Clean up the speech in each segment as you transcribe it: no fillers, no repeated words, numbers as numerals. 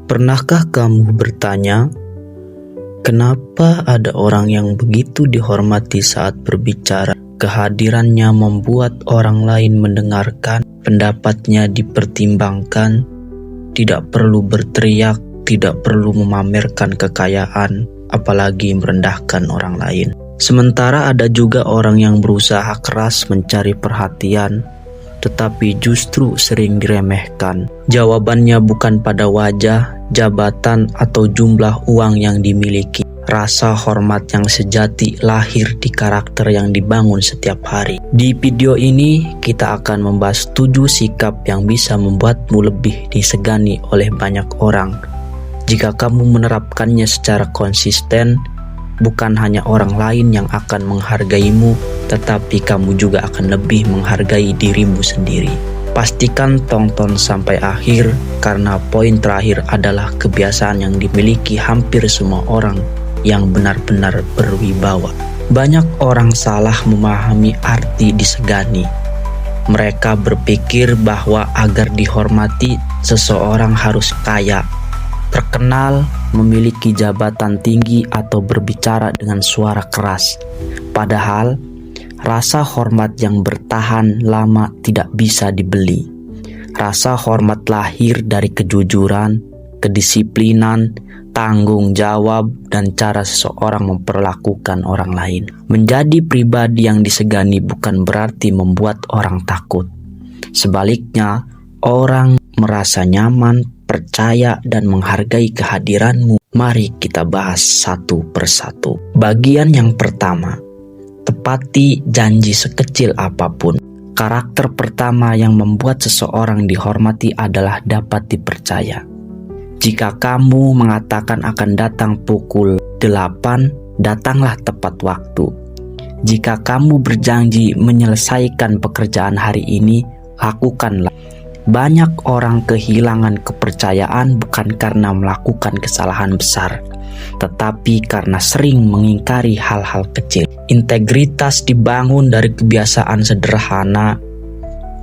Pernahkah kamu bertanya, kenapa ada orang yang begitu dihormati saat berbicara? Kehadirannya membuat orang lain mendengarkan, pendapatnya dipertimbangkan, tidak perlu berteriak, tidak perlu memamerkan kekayaan, apalagi merendahkan orang lain. Sementara ada juga orang yang berusaha keras mencari perhatian, tetapi justru sering diremehkan. Jawabannya bukan pada wajah, jabatan, atau jumlah uang yang dimiliki. Rasa hormat yang sejati lahir di karakter yang dibangun setiap hari. Di video ini kita akan membahas 7 sikap yang bisa membuatmu lebih disegani oleh banyak orang. Jika kamu menerapkannya secara konsisten, bukan hanya orang lain yang akan menghargaimu, tetapi kamu juga akan lebih menghargai dirimu sendiri. Pastikan tonton sampai akhir, karena poin terakhir adalah kebiasaan yang dimiliki hampir semua orang yang benar-benar berwibawa. Banyak orang salah memahami arti disegani. Mereka berpikir bahwa agar dihormati, seseorang harus kaya, terkenal, memiliki jabatan tinggi, atau berbicara dengan suara keras. Padahal, rasa hormat yang bertahan lama tidak bisa dibeli. Rasa hormat lahir dari kejujuran, kedisiplinan, tanggung jawab, dan cara seseorang memperlakukan orang lain. Menjadi pribadi yang disegani bukan berarti membuat orang takut. Sebaliknya, orang merasa nyaman, percaya, dan menghargai kehadiranmu. Mari kita bahas satu persatu. Bagian yang pertama, tepati janji sekecil apapun. Karakter pertama yang membuat seseorang dihormati adalah dapat dipercaya. Jika kamu mengatakan akan datang pukul 8, datanglah tepat waktu. Jika kamu berjanji menyelesaikan pekerjaan hari ini, lakukanlah. Banyak orang kehilangan kepercayaan bukan karena melakukan kesalahan besar, tetapi karena sering mengingkari hal-hal kecil. Integritas dibangun dari kebiasaan sederhana.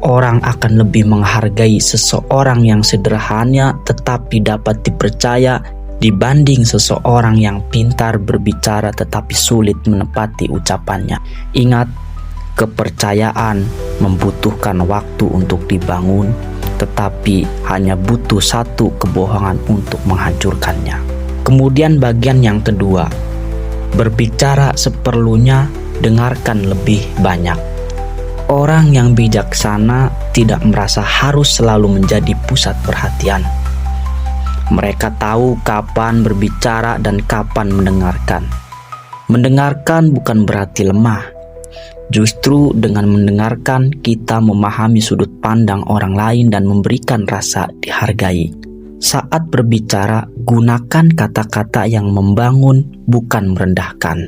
Orang akan lebih menghargai seseorang yang sederhana tetapi dapat dipercaya dibanding seseorang yang pintar berbicara tetapi sulit menepati ucapannya. Ingat, kepercayaan membutuhkan waktu untuk dibangun, tetapi hanya butuh satu kebohongan untuk menghancurkannya. Kemudian bagian yang kedua, berbicara seperlunya, dengarkan lebih banyak. Orang yang bijaksana tidak merasa harus selalu menjadi pusat perhatian. Mereka tahu kapan berbicara dan kapan mendengarkan. Mendengarkan bukan berarti lemah. Justru dengan mendengarkan, kita memahami sudut pandang orang lain dan memberikan rasa dihargai. Saat berbicara, gunakan kata-kata yang membangun, bukan merendahkan.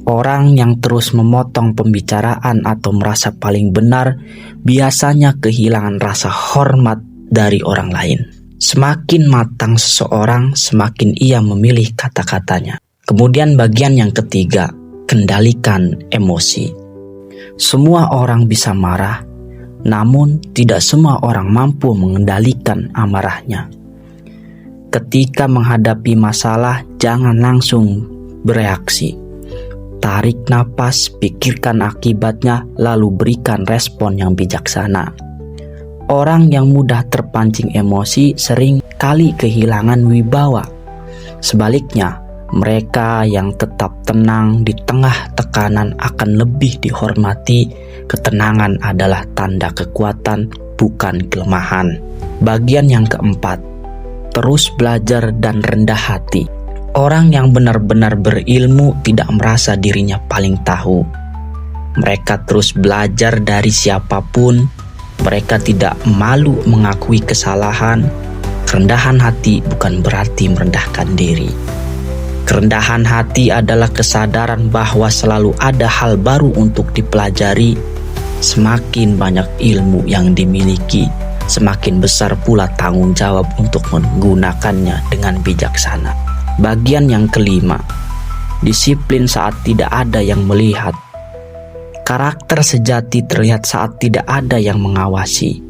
Orang yang terus memotong pembicaraan atau merasa paling benar biasanya kehilangan rasa hormat dari orang lain. Semakin matang seseorang, semakin ia memilih kata-katanya. Kemudian bagian yang ketiga, kendalikan emosi. Semua orang bisa marah, namun tidak semua orang mampu mengendalikan amarahnya. Ketika menghadapi masalah, jangan langsung bereaksi. Tarik napas, pikirkan akibatnya, lalu berikan respon yang bijaksana. Orang yang mudah terpancing emosi sering kali kehilangan wibawa. Sebaliknya, mereka yang tetap tenang di tengah tekanan akan lebih dihormati. Ketenangan adalah tanda kekuatan, bukan kelemahan. Bagian yang keempat, terus belajar dan rendah hati. Orang yang benar-benar berilmu tidak merasa dirinya paling tahu. Mereka terus belajar dari siapapun. Mereka tidak malu mengakui kesalahan. Kerendahan hati bukan berarti merendahkan diri. Kerendahan hati adalah kesadaran bahwa selalu ada hal baru untuk dipelajari. Semakin banyak ilmu yang dimiliki, semakin besar pula tanggung jawab untuk menggunakannya dengan bijaksana. Bagian yang kelima, disiplin saat tidak ada yang melihat. Karakter sejati terlihat saat tidak ada yang mengawasi.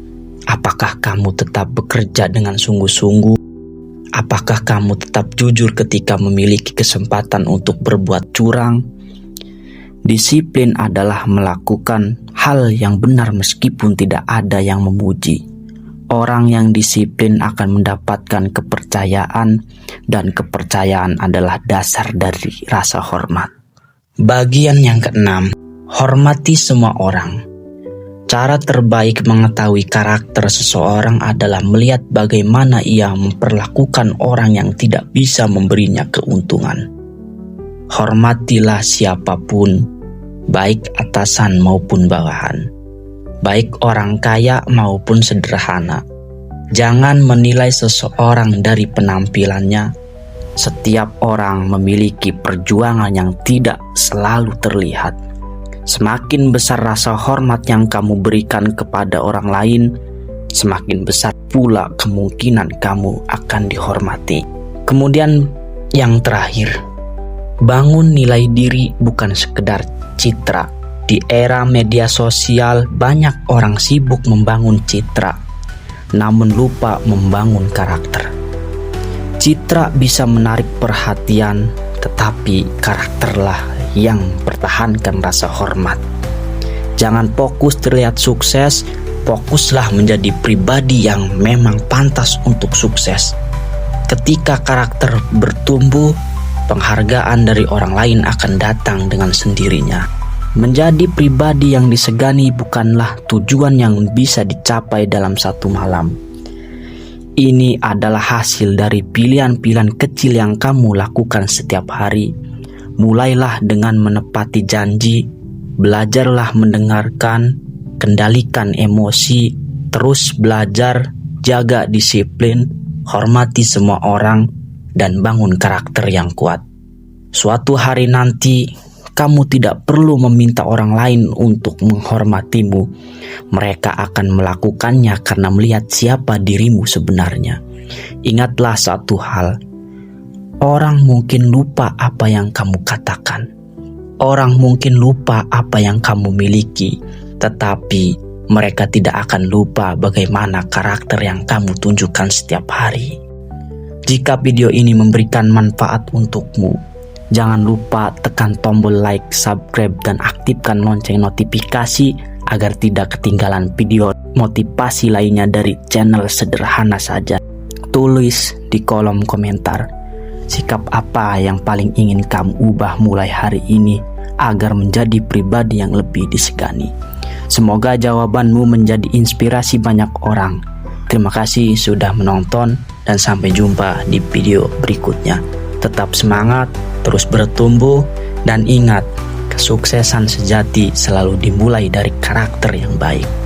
Apakah kamu tetap bekerja dengan sungguh-sungguh? Apakah kamu tetap jujur ketika memiliki kesempatan untuk berbuat curang? Disiplin adalah melakukan hal yang benar meskipun tidak ada yang memuji. Orang yang disiplin akan mendapatkan kepercayaan, dan kepercayaan adalah dasar dari rasa hormat. Bagian yang keenam, hormati semua orang. Cara terbaik mengetahui karakter seseorang adalah melihat bagaimana ia memperlakukan orang yang tidak bisa memberinya keuntungan. Hormatilah siapapun, baik atasan maupun bawahan, baik orang kaya maupun sederhana. Jangan menilai seseorang dari penampilannya. Setiap orang memiliki perjuangan yang tidak selalu terlihat. Semakin besar rasa hormat yang kamu berikan kepada orang lain, semakin besar pula kemungkinan kamu akan dihormati. Kemudian yang terakhir, bangun nilai diri bukan sekedar citra. Di era media sosial, banyak orang sibuk membangun citra, namun lupa membangun karakter. Citra bisa menarik perhatian, tetapi karakterlah yang pertahankan rasa hormat. Jangan fokus terlihat sukses, fokuslah menjadi pribadi yang memang pantas untuk sukses. Ketika karakter bertumbuh, penghargaan dari orang lain akan datang dengan sendirinya. Menjadi pribadi yang disegani bukanlah tujuan yang bisa dicapai dalam satu malam. Ini adalah hasil dari pilihan-pilihan kecil yang kamu lakukan setiap hari. Mulailah dengan menepati janji, belajarlah mendengarkan, kendalikan emosi, terus belajar, jaga disiplin, hormati semua orang, dan bangun karakter yang kuat. Suatu hari nanti, kamu tidak perlu meminta orang lain untuk menghormatimu. Mereka akan melakukannya karena melihat siapa dirimu sebenarnya. Ingatlah satu hal, orang mungkin lupa apa yang kamu katakan. Orang mungkin lupa apa yang kamu miliki, tetapi mereka tidak akan lupa bagaimana karakter yang kamu tunjukkan setiap hari. Jika video ini memberikan manfaat untukmu, jangan lupa tekan tombol like, subscribe, dan aktifkan lonceng notifikasi agar tidak ketinggalan video motivasi lainnya dari channel Sederhana Saja. Tulis di kolom komentar sikap apa yang paling ingin kamu ubah mulai hari ini agar menjadi pribadi yang lebih disegani. Semoga jawabanmu menjadi inspirasi banyak orang. Terima kasih sudah menonton dan sampai jumpa di video berikutnya. Tetap semangat, terus bertumbuh, dan ingat, kesuksesan sejati selalu dimulai dari karakter yang baik.